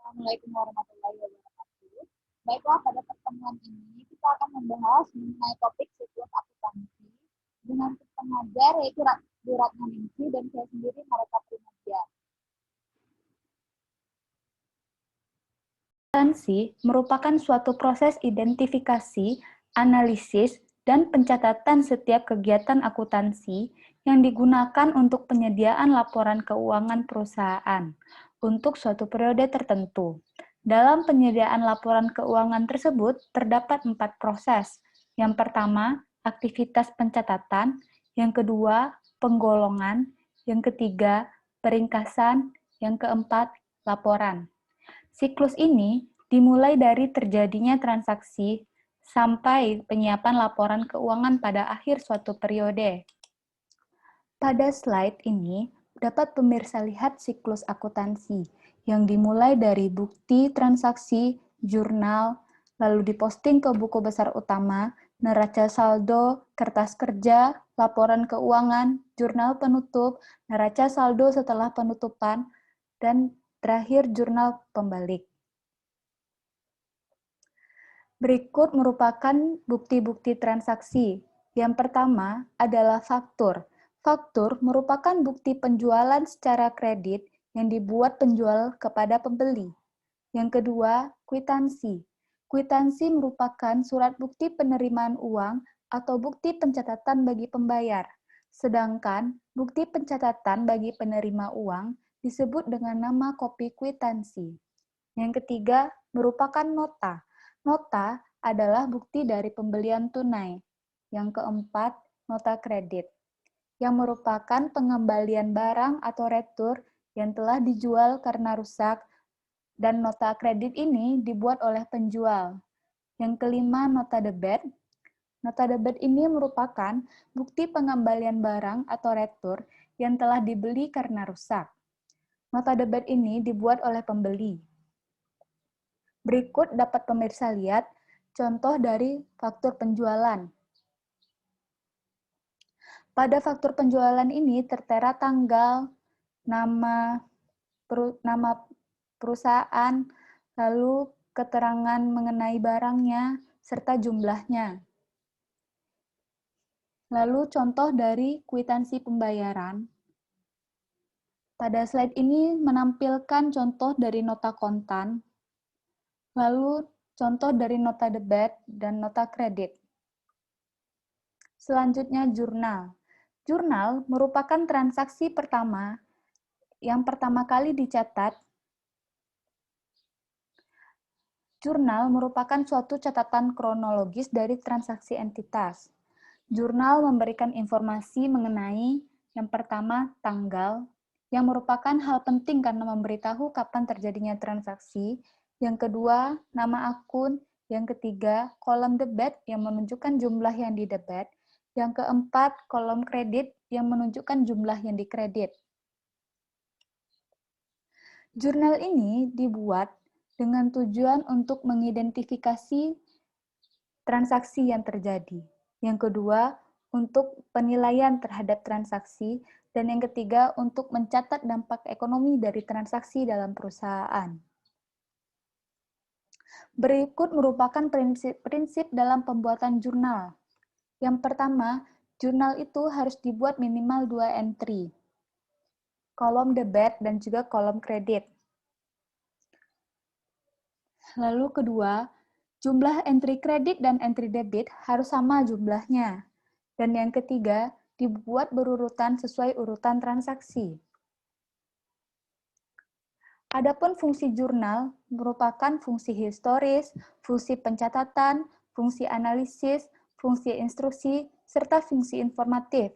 Assalamualaikum warahmatullahi wabarakatuh. Baiklah, pada pertemuan ini kita akan membahas mengenai topik siklus akuntansi dengan pengajar yaitu Bu Ratna Ningsih dan saya sendiri Mareka Primadia. Akuntansi merupakan suatu proses identifikasi, analisis, dan pencatatan setiap kegiatan akuntansi yang digunakan untuk penyediaan laporan keuangan perusahaan untuk suatu periode tertentu. Dalam penyediaan laporan keuangan tersebut terdapat 4 proses. Yang pertama, aktivitas pencatatan. Yang kedua, penggolongan. Yang ketiga, peringkasan. Yang keempat, laporan. Siklus ini dimulai dari terjadinya transaksi sampai penyiapan laporan keuangan pada akhir suatu periode. Pada slide ini, dapat pemirsa lihat siklus akuntansi yang dimulai dari bukti transaksi, jurnal, lalu diposting ke buku besar utama, neraca saldo, kertas kerja, laporan keuangan, jurnal penutup, neraca saldo setelah penutupan, dan terakhir jurnal pembalik. Berikut merupakan bukti-bukti transaksi. Yang pertama adalah faktur. Faktur merupakan bukti penjualan secara kredit yang dibuat penjual kepada pembeli. Yang kedua, kwitansi. Kwitansi merupakan surat bukti penerimaan uang atau bukti pencatatan bagi pembayar. Sedangkan bukti pencatatan bagi penerima uang disebut dengan nama kopi kwitansi. Yang ketiga, merupakan nota. Nota adalah bukti dari pembelian tunai. Yang keempat, nota kredit, yang merupakan pengembalian barang atau retur yang telah dijual karena rusak, dan nota kredit ini dibuat oleh penjual. Yang kelima, nota debit. Nota debit ini merupakan bukti pengembalian barang atau retur yang telah dibeli karena rusak. Nota debit ini dibuat oleh pembeli. Berikut dapat pemirsa lihat contoh dari faktur penjualan. Pada faktur penjualan ini tertera tanggal, nama perusahaan, lalu keterangan mengenai barangnya, serta jumlahnya. Lalu contoh dari kwitansi pembayaran. Pada slide ini menampilkan contoh dari nota kontan, lalu contoh dari nota debit dan nota kredit. Selanjutnya jurnal. Jurnal merupakan transaksi pertama yang pertama kali dicatat. Jurnal merupakan suatu catatan kronologis dari transaksi entitas. Jurnal memberikan informasi mengenai yang pertama tanggal, yang merupakan hal penting karena memberitahu kapan terjadinya transaksi. Yang kedua, nama akun. Yang ketiga, kolom debit yang menunjukkan jumlah yang didebit. Yang keempat, kolom kredit yang menunjukkan jumlah yang dikredit. Jurnal ini dibuat dengan tujuan untuk mengidentifikasi transaksi yang terjadi. Yang kedua, untuk penilaian terhadap transaksi. Dan yang ketiga, untuk mencatat dampak ekonomi dari transaksi dalam perusahaan. Berikut merupakan prinsip-prinsip dalam pembuatan jurnal. Yang pertama, jurnal itu harus dibuat minimal 2 entry. Kolom debit dan juga kolom kredit. Lalu kedua, jumlah entry kredit dan entry debit harus sama jumlahnya. Dan yang ketiga, dibuat berurutan sesuai urutan transaksi. Adapun fungsi jurnal merupakan fungsi historis, fungsi pencatatan, fungsi analisis, fungsi instruksi, serta fungsi informatif.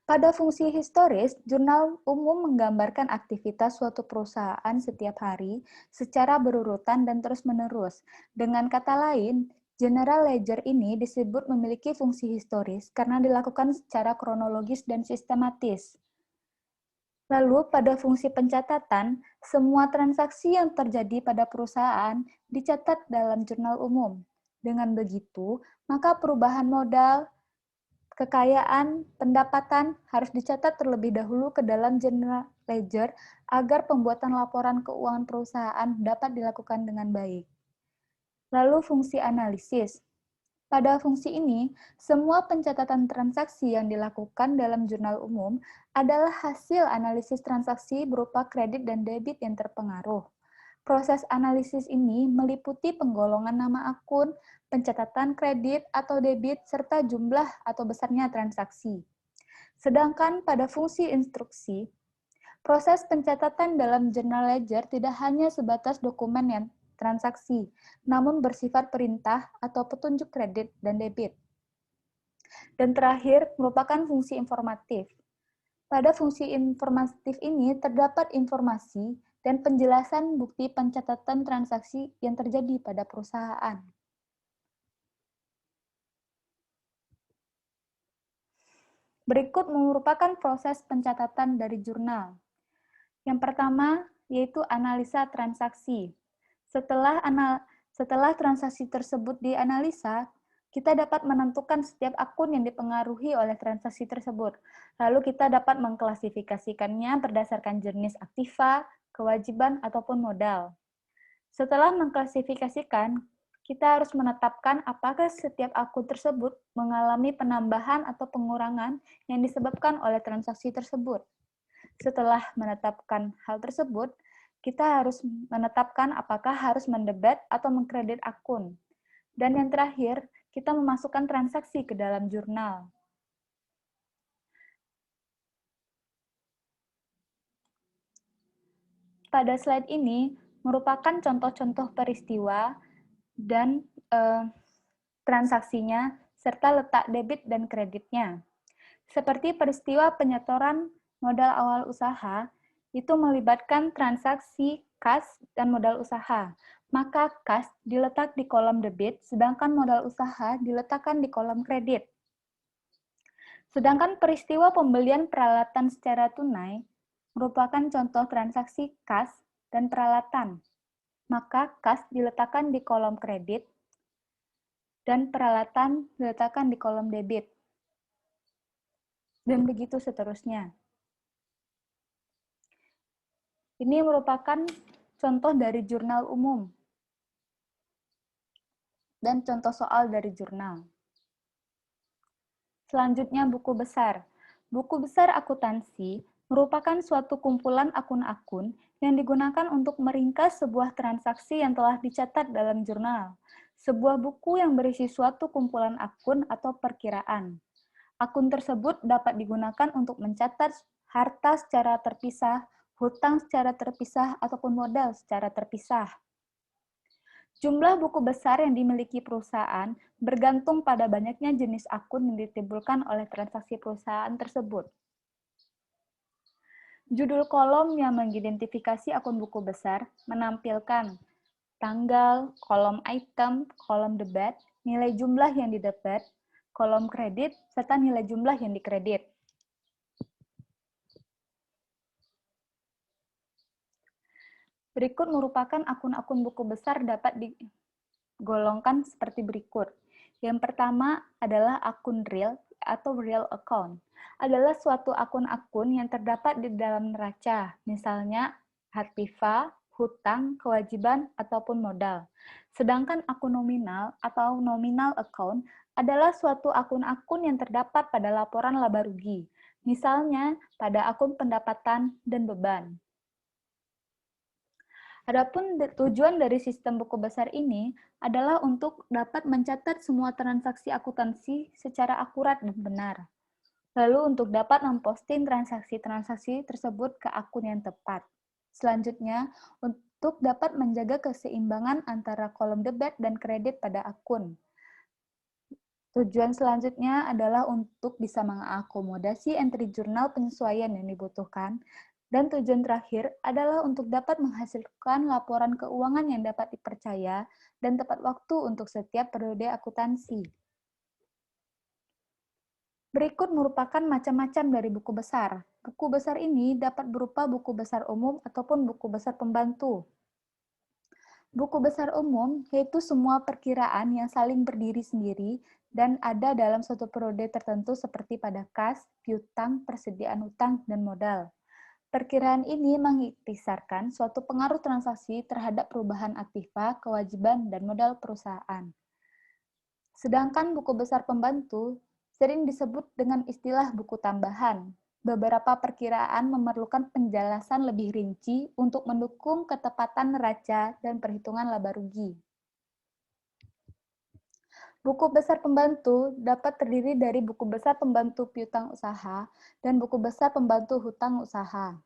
Pada fungsi historis, jurnal umum menggambarkan aktivitas suatu perusahaan setiap hari secara berurutan dan terus-menerus. Dengan kata lain, general ledger ini disebut memiliki fungsi historis karena dilakukan secara kronologis dan sistematis. Lalu, pada fungsi pencatatan, semua transaksi yang terjadi pada perusahaan dicatat dalam jurnal umum. Dengan begitu, maka perubahan modal, kekayaan, pendapatan harus dicatat terlebih dahulu ke dalam general ledger agar pembuatan laporan keuangan perusahaan dapat dilakukan dengan baik. Lalu fungsi analisis. Pada fungsi ini, semua pencatatan transaksi yang dilakukan dalam jurnal umum adalah hasil analisis transaksi berupa kredit dan debit yang terpengaruh. Proses analisis ini meliputi penggolongan nama akun, pencatatan kredit atau debit, serta jumlah atau besarnya transaksi. Sedangkan pada fungsi instruksi, proses pencatatan dalam jurnal ledger tidak hanya sebatas dokumen yang transaksi, namun bersifat perintah atau petunjuk kredit dan debit. Dan terakhir, merupakan fungsi informatif. Pada fungsi informatif ini terdapat informasi dan penjelasan bukti pencatatan transaksi yang terjadi pada perusahaan. Berikut merupakan proses pencatatan dari jurnal. Yang pertama, yaitu analisa transaksi. Setelah transaksi tersebut dianalisa, kita dapat menentukan setiap akun yang dipengaruhi oleh transaksi tersebut. Lalu kita dapat mengklasifikasikannya berdasarkan jenis aktiva, kewajiban, ataupun modal. Setelah mengklasifikasikan, kita harus menetapkan apakah setiap akun tersebut mengalami penambahan atau pengurangan yang disebabkan oleh transaksi tersebut. Setelah menetapkan hal tersebut, kita harus menetapkan apakah harus mendebit atau mengkredit akun. Dan yang terakhir, kita memasukkan transaksi ke dalam jurnal. Pada slide ini merupakan contoh-contoh peristiwa dan transaksinya, serta letak debit dan kreditnya. Seperti peristiwa penyetoran modal awal usaha, itu melibatkan transaksi kas dan modal usaha. Maka kas diletak di kolom debit, sedangkan modal usaha diletakkan di kolom kredit. Sedangkan peristiwa pembelian peralatan secara tunai merupakan contoh transaksi kas dan peralatan. Maka kas diletakkan di kolom kredit dan peralatan diletakkan di kolom debit. Dan begitu seterusnya. Ini merupakan contoh dari jurnal umum dan contoh soal dari jurnal. Selanjutnya, buku besar. Buku besar akuntansi merupakan suatu kumpulan akun-akun yang digunakan untuk meringkas sebuah transaksi yang telah dicatat dalam jurnal. Sebuah buku yang berisi suatu kumpulan akun atau perkiraan. Akun tersebut dapat digunakan untuk mencatat harta secara terpisah, hutang secara terpisah, ataupun modal secara terpisah. Jumlah buku besar yang dimiliki perusahaan bergantung pada banyaknya jenis akun yang ditimbulkan oleh transaksi perusahaan tersebut. Judul kolom yang mengidentifikasi akun buku besar menampilkan tanggal, kolom item, kolom debit, nilai jumlah yang didebit, kolom kredit, serta nilai jumlah yang dikredit. Berikut merupakan akun-akun buku besar dapat digolongkan seperti berikut. Yang pertama adalah akun real atau real account. Adalah suatu akun-akun yang terdapat di dalam neraca, misalnya aktiva, hutang, kewajiban, ataupun modal. Sedangkan akun nominal atau nominal account adalah suatu akun-akun yang terdapat pada laporan laba rugi, misalnya pada akun pendapatan dan beban. Adapun tujuan dari sistem buku besar ini adalah untuk dapat mencatat semua transaksi akuntansi secara akurat dan benar. Lalu untuk dapat memposting transaksi-transaksi tersebut ke akun yang tepat. Selanjutnya, untuk dapat menjaga keseimbangan antara kolom debit dan kredit pada akun. Tujuan selanjutnya adalah untuk bisa mengakomodasi entry jurnal penyesuaian yang dibutuhkan. Dan tujuan terakhir adalah untuk dapat menghasilkan laporan keuangan yang dapat dipercaya dan tepat waktu untuk setiap periode akuntansi. Berikut merupakan macam-macam dari buku besar. Buku besar ini dapat berupa buku besar umum ataupun buku besar pembantu. Buku besar umum yaitu semua perkiraan yang saling berdiri sendiri dan ada dalam suatu periode tertentu seperti pada kas, piutang, persediaan utang, dan modal. Perkiraan ini mengikhtisarkan suatu pengaruh transaksi terhadap perubahan aktiva, kewajiban, dan modal perusahaan. Sedangkan buku besar pembantu sering disebut dengan istilah buku tambahan. Beberapa perkiraan memerlukan penjelasan lebih rinci untuk mendukung ketepatan neraca dan perhitungan laba rugi. Buku besar pembantu dapat terdiri dari buku besar pembantu piutang usaha dan buku besar pembantu hutang usaha.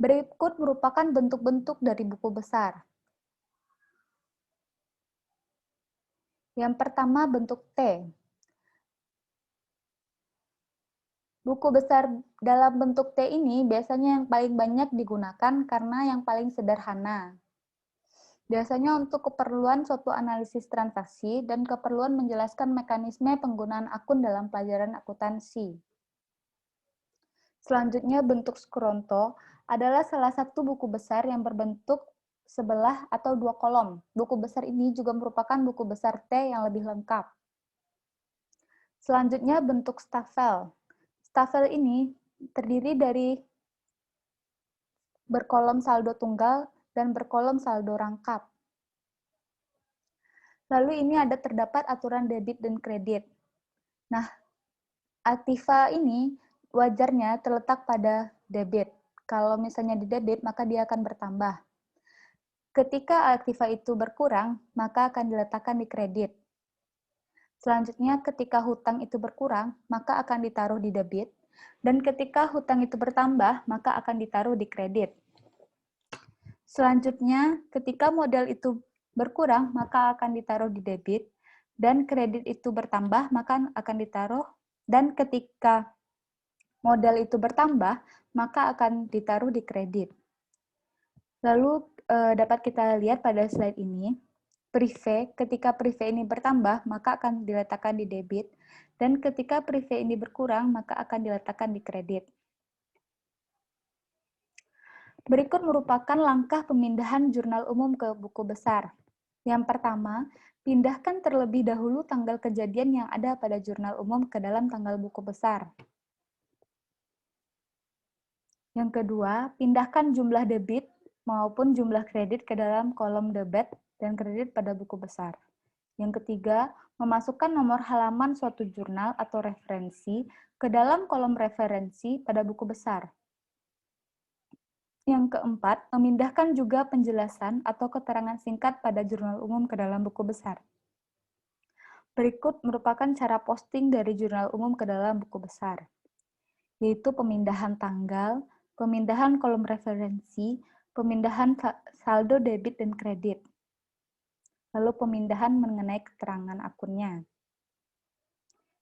Berikut merupakan bentuk-bentuk dari buku besar. Yang pertama, bentuk T. Buku besar dalam bentuk T ini biasanya yang paling banyak digunakan karena yang paling sederhana. Biasanya untuk keperluan suatu analisis transaksi dan keperluan menjelaskan mekanisme penggunaan akun dalam pelajaran akuntansi. Selanjutnya, bentuk Skronto adalah salah satu buku besar yang berbentuk sebelah atau dua kolom. Buku besar ini juga merupakan buku besar T yang lebih lengkap. Selanjutnya, bentuk Staffel. Staffel ini terdiri dari berkolom saldo tunggal dan berkolom saldo rangkap. Lalu ini terdapat aturan debit dan kredit. Nah, aktiva ini wajarnya terletak pada debit. Kalau misalnya di debit, maka dia akan bertambah. Ketika aktiva itu berkurang, maka akan diletakkan di kredit. Selanjutnya, ketika hutang itu berkurang, maka akan ditaruh di debit. Dan ketika hutang itu bertambah, maka akan ditaruh di kredit. Selanjutnya, ketika modal itu berkurang, maka akan ditaruh di debit, dan kredit itu bertambah, maka akan ditaruh, dan ketika modal itu bertambah, maka akan ditaruh di kredit. Lalu dapat kita lihat pada slide ini, prive, ketika prive ini bertambah, maka akan diletakkan di debit, dan ketika prive ini berkurang, maka akan diletakkan di kredit. Berikut merupakan langkah pemindahan jurnal umum ke buku besar. Yang pertama, pindahkan terlebih dahulu tanggal kejadian yang ada pada jurnal umum ke dalam tanggal buku besar. Yang kedua, pindahkan jumlah debit maupun jumlah kredit ke dalam kolom debit dan kredit pada buku besar. Yang ketiga, memasukkan nomor halaman suatu jurnal atau referensi ke dalam kolom referensi pada buku besar. Yang keempat, memindahkan juga penjelasan atau keterangan singkat pada jurnal umum ke dalam buku besar. Berikut merupakan cara posting dari jurnal umum ke dalam buku besar, yaitu pemindahan tanggal, pemindahan kolom referensi, pemindahan saldo debit dan kredit, lalu pemindahan mengenai keterangan akunnya.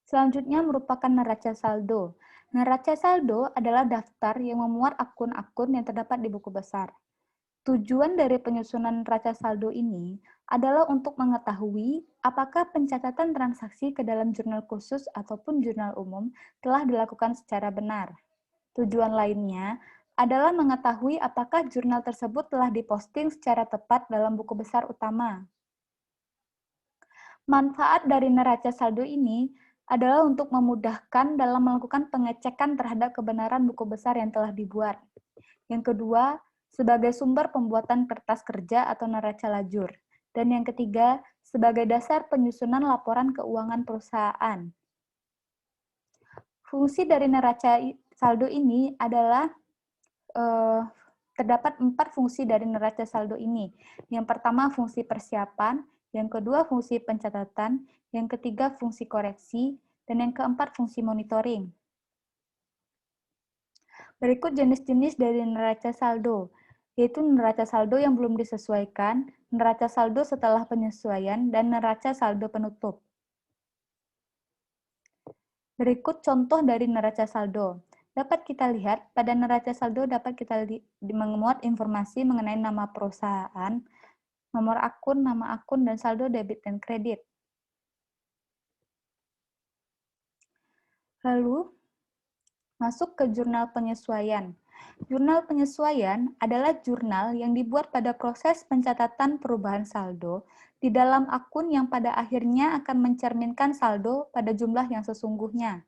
Selanjutnya merupakan neraca saldo. Neraca saldo adalah daftar yang memuat akun-akun yang terdapat di buku besar. Tujuan dari penyusunan neraca saldo ini adalah untuk mengetahui apakah pencatatan transaksi ke dalam jurnal khusus ataupun jurnal umum telah dilakukan secara benar. Tujuan lainnya adalah mengetahui apakah jurnal tersebut telah diposting secara tepat dalam buku besar utama. Manfaat dari neraca saldo ini adalah untuk memudahkan dalam melakukan pengecekan terhadap kebenaran buku besar yang telah dibuat. Yang kedua, sebagai sumber pembuatan kertas kerja atau neraca lajur. Dan yang ketiga, sebagai dasar penyusunan laporan keuangan perusahaan. Fungsi dari neraca saldo ini adalah terdapat 4 fungsi dari neraca saldo ini. Yang pertama, fungsi persiapan. Yang kedua, fungsi pencatatan. Yang ketiga, fungsi koreksi. Dan yang keempat, fungsi monitoring. Berikut jenis-jenis dari neraca saldo, yaitu neraca saldo yang belum disesuaikan, neraca saldo setelah penyesuaian, dan neraca saldo penutup. Berikut contoh dari neraca saldo. Dapat kita lihat, pada neraca saldo dapat kita memuat informasi mengenai nama perusahaan, nomor akun, nama akun, dan saldo debit dan kredit. Lalu, masuk ke jurnal penyesuaian. Jurnal penyesuaian adalah jurnal yang dibuat pada proses pencatatan perubahan saldo di dalam akun yang pada akhirnya akan mencerminkan saldo pada jumlah yang sesungguhnya.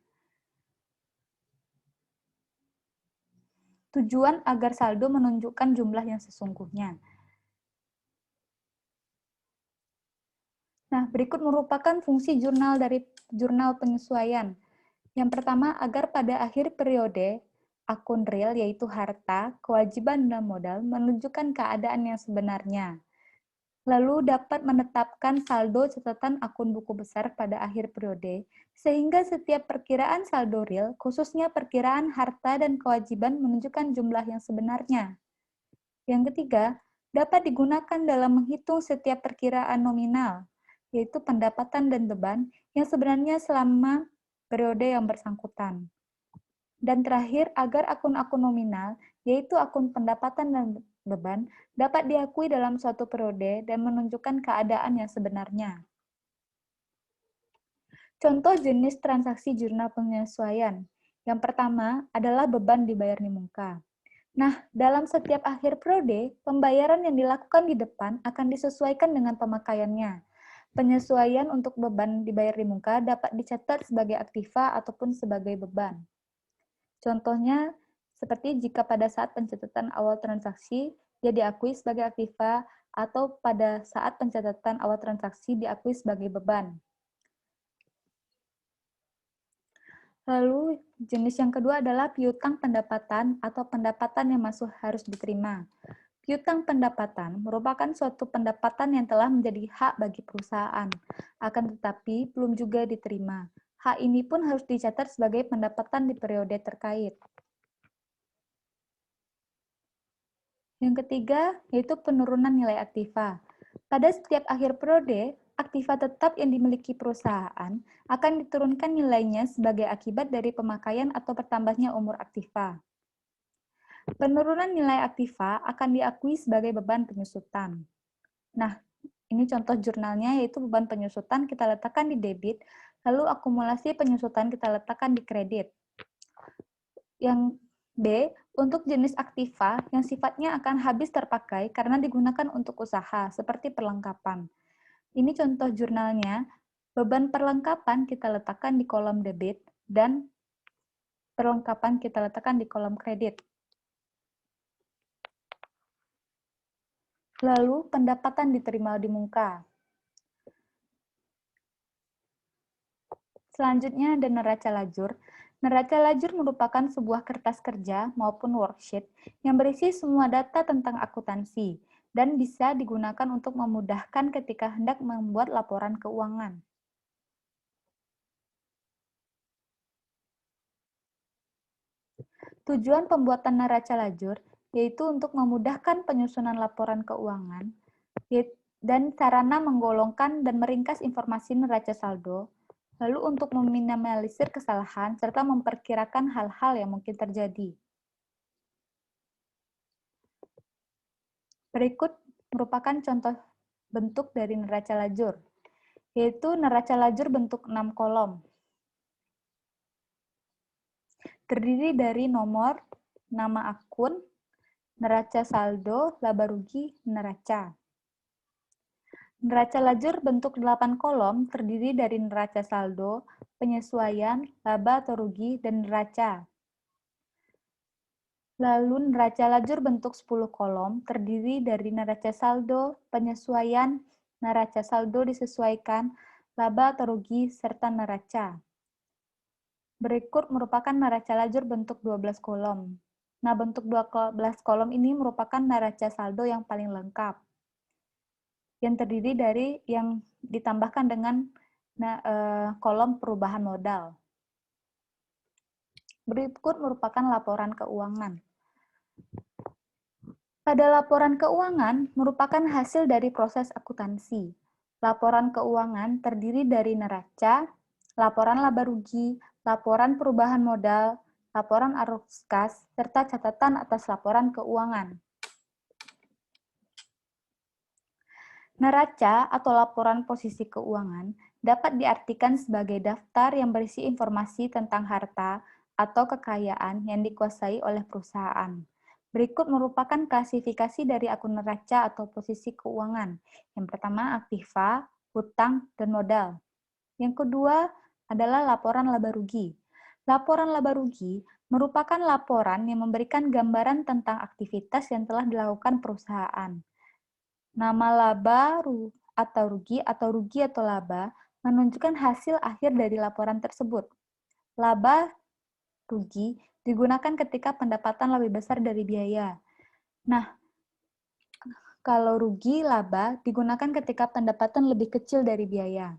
Tujuan agar saldo menunjukkan jumlah yang sesungguhnya. Nah, berikut merupakan fungsi jurnal dari jurnal penyesuaian. Yang pertama, agar pada akhir periode, akun real yaitu harta, kewajiban, dan modal menunjukkan keadaan yang sebenarnya. Lalu dapat menetapkan saldo catatan akun buku besar pada akhir periode, sehingga setiap perkiraan saldo real, khususnya perkiraan harta dan kewajiban menunjukkan jumlah yang sebenarnya. Yang ketiga, dapat digunakan dalam menghitung setiap perkiraan nominal, yaitu pendapatan dan beban yang sebenarnya selama periode yang bersangkutan. Dan terakhir, agar akun-akun nominal, yaitu akun pendapatan dan beban, dapat diakui dalam suatu periode dan menunjukkan keadaan yang sebenarnya. Contoh jenis transaksi jurnal penyesuaian. Yang pertama adalah beban dibayar di muka. Nah, dalam setiap akhir periode, pembayaran yang dilakukan di depan akan disesuaikan dengan pemakaiannya. Penyesuaian untuk beban dibayar di muka dapat dicatat sebagai aktiva ataupun sebagai beban. Contohnya, seperti jika pada saat pencatatan awal transaksi, dia diakui sebagai aktiva, atau pada saat pencatatan awal transaksi diakui sebagai beban. Lalu, jenis yang kedua adalah piutang pendapatan atau pendapatan yang masuk harus diterima. Piutang pendapatan merupakan suatu pendapatan yang telah menjadi hak bagi perusahaan, akan tetapi belum juga diterima. Hak ini pun harus dicatat sebagai pendapatan di periode terkait. Yang ketiga, yaitu penurunan nilai aktiva. Pada setiap akhir periode, aktiva tetap yang dimiliki perusahaan akan diturunkan nilainya sebagai akibat dari pemakaian atau bertambahnya umur aktiva. Penurunan nilai aktiva akan diakui sebagai beban penyusutan. Nah, ini contoh jurnalnya, yaitu beban penyusutan kita letakkan di debit, lalu akumulasi penyusutan kita letakkan di kredit. Yang B, untuk jenis aktiva yang sifatnya akan habis terpakai karena digunakan untuk usaha, seperti perlengkapan. Ini contoh jurnalnya, beban perlengkapan kita letakkan di kolom debit, dan perlengkapan kita letakkan di kolom kredit. Lalu, pendapatan diterima di muka. Selanjutnya ada neraca lajur. Neraca lajur merupakan sebuah kertas kerja maupun worksheet yang berisi semua data tentang akuntansi dan bisa digunakan untuk memudahkan ketika hendak membuat laporan keuangan. Tujuan pembuatan neraca lajur yaitu untuk memudahkan penyusunan laporan keuangan dan sarana menggolongkan dan meringkas informasi neraca saldo, lalu untuk meminimalisir kesalahan serta memperkirakan hal-hal yang mungkin terjadi. Berikut merupakan contoh bentuk dari neraca lajur, yaitu neraca lajur bentuk 6 kolom. Terdiri dari nomor, nama akun, neraca saldo, laba rugi, neraca. Neraca lajur bentuk 8 kolom terdiri dari neraca saldo, penyesuaian, laba atau rugi, dan neraca. Lalu neraca lajur bentuk 10 kolom terdiri dari neraca saldo, penyesuaian, neraca saldo disesuaikan, laba atau rugi, serta neraca. Berikut merupakan neraca lajur bentuk 12 kolom. Nah, bentuk 12 kolom ini merupakan neraca saldo yang paling lengkap, yang terdiri dari yang ditambahkan dengan kolom perubahan modal. Berikut merupakan laporan keuangan. Pada laporan keuangan merupakan hasil dari proses akuntansi. Laporan keuangan terdiri dari neraca, laporan laba rugi, laporan perubahan modal, laporan arus kas, serta catatan atas laporan keuangan. Neraca atau laporan posisi keuangan dapat diartikan sebagai daftar yang berisi informasi tentang harta atau kekayaan yang dikuasai oleh perusahaan. Berikut merupakan klasifikasi dari akun neraca atau posisi keuangan. Yang pertama, aktiva, hutang, dan modal. Yang kedua adalah laporan laba rugi. Laporan laba rugi merupakan laporan yang memberikan gambaran tentang aktivitas yang telah dilakukan perusahaan. Nama laba atau rugi atau laba menunjukkan hasil akhir dari laporan tersebut. Laba rugi digunakan ketika pendapatan lebih besar dari biaya. Nah, kalau rugi laba digunakan ketika pendapatan lebih kecil dari biaya.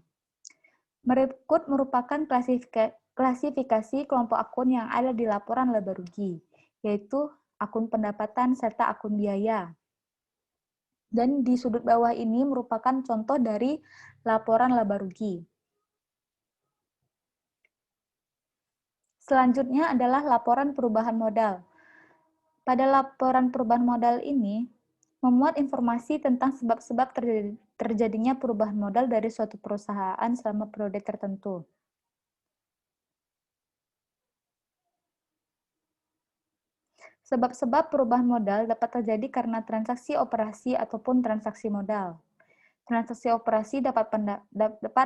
Berikut merupakan klasifikasi kelompok akun yang ada di laporan laba rugi, yaitu akun pendapatan serta akun biaya. Dan di sudut bawah ini merupakan contoh dari laporan laba rugi. Selanjutnya adalah laporan perubahan modal. Pada laporan perubahan modal ini, memuat informasi tentang sebab-sebab terjadinya perubahan modal dari suatu perusahaan selama periode tertentu. Sebab-sebab perubahan modal dapat terjadi karena transaksi operasi ataupun transaksi modal. Transaksi operasi dapat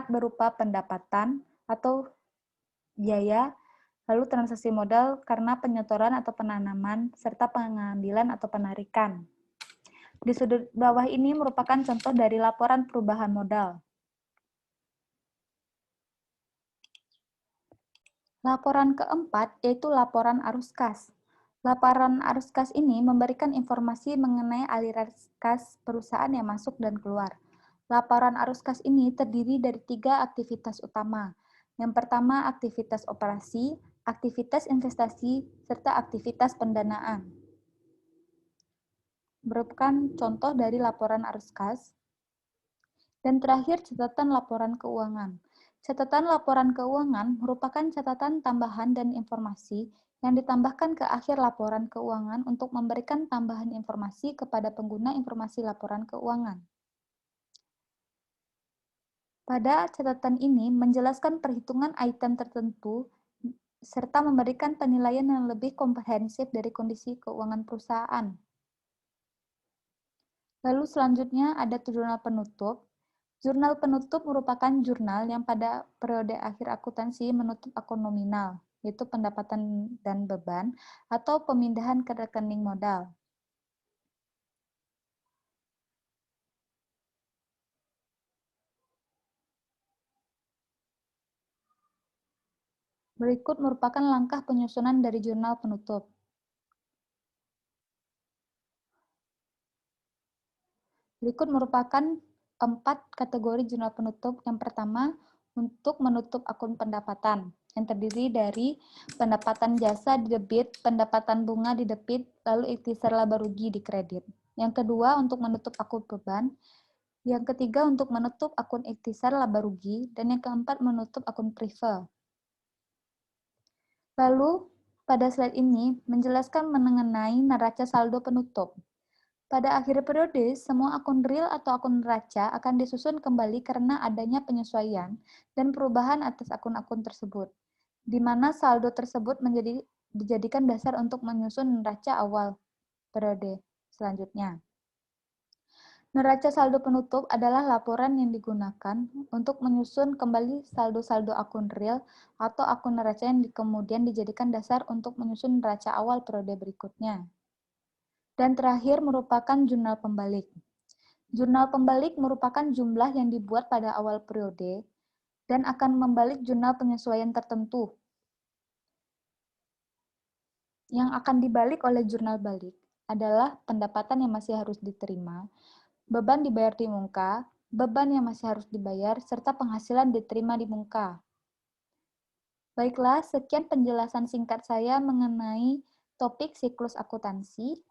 berupa pendapatan atau biaya, lalu transaksi modal karena penyetoran atau penanaman, serta pengambilan atau penarikan. Di sudut bawah ini merupakan contoh dari laporan perubahan modal. Laporan keempat yaitu laporan arus kas. Laporan arus kas ini memberikan informasi mengenai aliran kas perusahaan yang masuk dan keluar. Laporan arus kas ini terdiri dari 3 aktivitas utama. Yang pertama, aktivitas operasi, aktivitas investasi, serta aktivitas pendanaan. Merupakan contoh dari laporan arus kas. Dan terakhir, catatan laporan keuangan. Catatan laporan keuangan merupakan catatan tambahan dan informasi yang ditambahkan ke akhir laporan keuangan untuk memberikan tambahan informasi kepada pengguna informasi laporan keuangan. Pada catatan ini menjelaskan perhitungan item tertentu serta memberikan penilaian yang lebih komprehensif dari kondisi keuangan perusahaan. Lalu selanjutnya ada jurnal penutup. Jurnal penutup merupakan jurnal yang pada periode akhir akuntansi menutup akun nominal, yaitu pendapatan dan beban, atau pemindahan ke rekening modal. Berikut merupakan langkah penyusunan dari jurnal penutup. Berikut merupakan 4 kategori jurnal penutup. Yang pertama, untuk menutup akun pendapatan, yang terdiri dari pendapatan jasa di debit, pendapatan bunga di debit, lalu ikhtisar laba rugi di kredit. Yang kedua, untuk menutup akun beban. Yang ketiga, untuk menutup akun ikhtisar laba rugi. Dan yang keempat, menutup akun prive. Lalu, pada slide ini menjelaskan mengenai neraca saldo penutup. Pada akhir periode, semua akun real atau akun neraca akan disusun kembali karena adanya penyesuaian dan perubahan atas akun-akun tersebut, di mana saldo tersebut dijadikan dasar untuk menyusun neraca awal periode selanjutnya. Neraca saldo penutup adalah laporan yang digunakan untuk menyusun kembali saldo-saldo akun real atau akun neraca yang kemudian dijadikan dasar untuk menyusun neraca awal periode berikutnya. Dan terakhir merupakan jurnal pembalik. Jurnal pembalik merupakan jumlah yang dibuat pada awal periode dan akan membalik jurnal penyesuaian tertentu. Yang akan dibalik oleh jurnal balik adalah pendapatan yang masih harus diterima, beban dibayar di muka, beban yang masih harus dibayar, serta penghasilan diterima di muka. Baiklah, sekian penjelasan singkat saya mengenai topik siklus akuntansi.